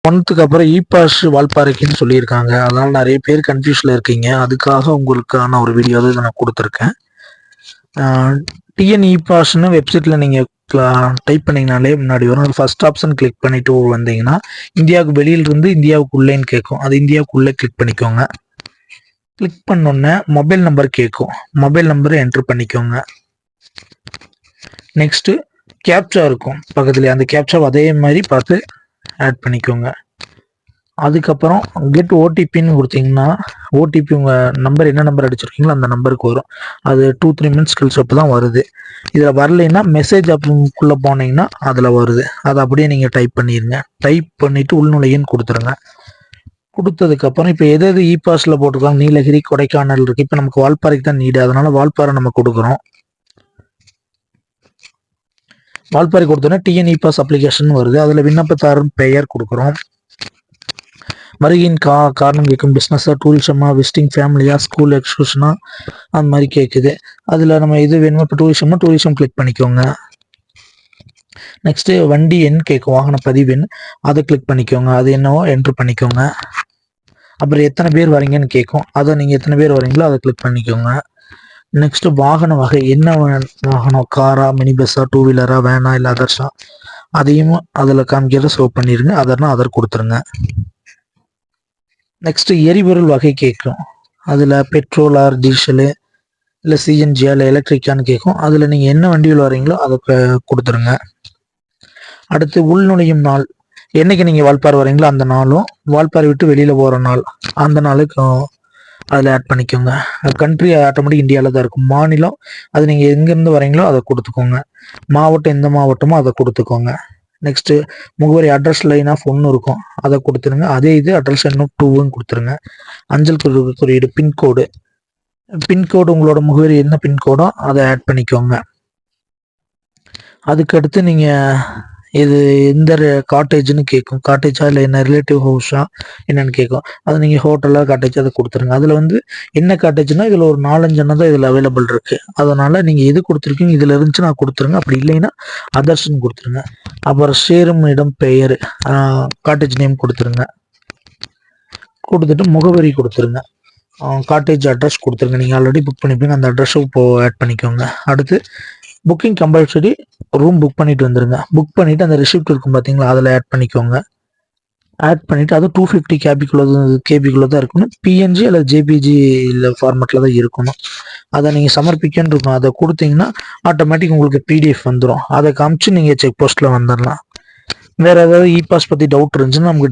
ஒன்றுக்கு அப்புறம் e pass வால்பாறைக்குன்னு சொல்லியிருக்காங்க. அதனால நிறைய பேர் கன்ஃபியூஷனில் இருக்கீங்க. அதுக்காக உங்களுக்கான ஒரு வீடியோ தான் நான் கொடுத்துருக்கேன். டிஎன் இ பாஸ்ன்னு வெப்சைட்டில் நீங்கள் டைப் பண்ணிங்கனாலே முன்னாடி வரும். அது ஃபர்ஸ்ட் ஆப்ஷன் கிளிக் பண்ணிட்டு வந்தீங்கன்னா இந்தியாவுக்கு வெளியிலிருந்து இந்தியாவுக்குள்ளேன்னு கேட்கும். அது இந்தியாவுக்குள்ளே கிளிக் பண்ணிக்கோங்க. கிளிக் பண்ணோன்னே மொபைல் நம்பர் கேட்கும். மொபைல் நம்பரை என்ட்ரு பண்ணிக்கோங்க. நெக்ஸ்ட்டு கேப்சா இருக்கும் பக்கத்துலேயே. அந்த கேப்சாவை அதே மாதிரி பார்த்து ஆட் பண்ணிக்கோங்க. அதுக்கப்புறம் கெட் ஓடிபின்னு கொடுத்தீங்கன்னா ஓடிபி உங்கள் நம்பர் என்ன நம்பர் அடிச்சிருக்கீங்களோ அந்த நம்பருக்கு வரும். அது 2-3 மினிட்ஸ் கழிச்சு அப்போ தான் வருது. இதில் வரலைன்னா மெசேஜ் ஆப்புக்குள்ளே போனீங்கன்னா அதில் வருது. அதை அப்படியே நீங்கள் டைப் பண்ணிடுங்க. டைப் பண்ணிவிட்டு உள்நுழையன்னு கொடுத்துருங்க. கொடுத்ததுக்கப்புறம் இப்போ எது இ பாஸில் போட்டிருக்காங்க நீலகிரி கொடைக்கானல் இருக்குது. இப்போ நமக்கு வால்பாறைக்கு தான் நீடு, அதனால வால்பாறை நம்ம கொடுக்குறோம். வால்பாறை கொடுத்தோன்னா டிஎன் இ பாஸ் அப்ளிகேஷன் வருது. அதில் விண்ணப்பதாரர் பெயர் கொடுக்குறோம். வருகையின் காரணம் கேட்கும். பிஸ்னஸா, டூரிசமா, விசிட்டிங் ஃபேமிலியா, ஸ்கூல் எக்ஸ்கர்ஷனா, அந்த மாதிரி கேட்குது. அதில் நம்ம எது வேணுமோ இப்போ டூரிசம் கிளிக் பண்ணிக்கோங்க. நெக்ஸ்ட்டு வண்டி எண் கேட்கும், வாகன பதிவு எண், அதை கிளிக் பண்ணிக்கோங்க. அது என்னவோ என்ட்ரு பண்ணிக்கோங்க. அப்புறம் எத்தனை பேர் வரீங்கன்னு கேட்கும். அதை நீங்கள் எத்தனை பேர் வரீங்களோ அதை கிளிக் பண்ணிக்கோங்க. நெக்ஸ்ட்டு வாகன வகை, என்ன வாகனம், காரா, மினி பஸ்ஸா, 2 வீலரா, வேனா, இல்லை அதர்ஸா, அதையும் அதில் காமிக்கிறத ஷோ பண்ணிடுங்க. அதர் கொடுத்துருங்க. நெக்ஸ்ட்டு எரிபொருள் வகை கேட்கும். அதில் பெட்ரோல் ஆர் டீசலு, இல்லை சிஎன்ஜியா, இல்லை எலக்ட்ரிக்கான்னு கேட்கும். அதில் நீங்கள் என்ன வண்டியில் வரீங்களோ அதை கொடுத்துருங்க. அடுத்து உள்நுழையும் நாள், என்னைக்கு நீங்கள் வால்பாறை வரீங்களோ அந்த நாளும், வால்பாறை விட்டு வெளியில் போகிற நாள் அந்த நாளுக்கு அதில் ஆட் பண்ணிக்கோங்க. கண்ட்ரி ஆட்டோமேட்டிக் இந்தியாவில் தான் இருக்கும். மாநிலம் அது நீங்கள் எங்கேருந்து வரீங்களோ அதை கொடுத்துக்கோங்க. மாவட்டம் எந்த மாவட்டமோ அதை கொடுத்துக்கோங்க. நெக்ஸ்ட்டு முகவரி அட்ரஸ் லைன் ஆஃப் 1 இருக்கும், அதை கொடுத்துருங்க. அதே இது அட்ரஸ் லைன் ஆஃப் 2ன்னு கொடுத்துருங்க. அஞ்சல் குறியீடு, பின்கோடு உங்களோட முகவரி என்ன பின்கோடோ அதை ஆட் பண்ணிக்கோங்க. அதுக்கடுத்து நீங்கள் இது எந்த காட்டேஜ்னு கேட்கும். காட்டேஜா இல்லை என்ன ரிலேட்டிவ் ஹவுஸா என்னன்னு கேட்கும். அது நீங்கள் ஹோட்டலாக காட்டேஜ் அதை கொடுத்துருங்க. அதில் வந்து என்ன காட்டேஜ்னா இதில் ஒரு 4-5 எண்ணம் தான் இதில் அவைலபிள் இருக்குது. அதனால் நீங்கள் எது கொடுத்துருக்கீங்க இதில் இருந்துச்சுன்னா கொடுத்துருங்க. அப்படி இல்லைன்னா அதர்ஸ்ன்னு கொடுத்துருங்க. அப்புறம் சேரும் இடம் பெயர், காட்டேஜ் நேம் கொடுத்துருங்க. கொடுத்துட்டு முகவரி கொடுத்துருங்க. காட்டேஜ் அட்ரஸ் கொடுத்துருங்க. நீங்கள் ஆல்ரெடி புக் பண்ணிப்பீங்க, அந்த அட்ரஸும் இப்போது ஆட் பண்ணிக்கோங்க. அடுத்து புக்கிங் கம்பல்சரி, ரூம் புக் பண்ணிட்டு வந்துடுங்க. புக் பண்ணிவிட்டு அந்த ரிசிப்ட் இருக்கும் பார்த்தீங்களா, அதில் ஆட் பண்ணிக்கோங்க. ஆட் பண்ணிவிட்டு அது 250 கேபிக்குள்ளே தான் இருக்கணும். பிஎன்ஜி அல்லது ஜேபிஜி இல்லை ஃபார்மேட்டில் தான் இருக்கணும். அதை நீங்கள் சமர்ப்பிக்கன்னு இருக்கும். அதை கொடுத்தீங்கன்னா ஆட்டோமேட்டிக் உங்களுக்கு பிடிஎஃப் வந்துடும். அதை காமிச்சு நீங்கள் செக் போஸ்ட்டில் வந்துடலாம். வேறு ஏதாவது இ பாஸ் பற்றி டவுட் இருந்துச்சுன்னா நமக்கு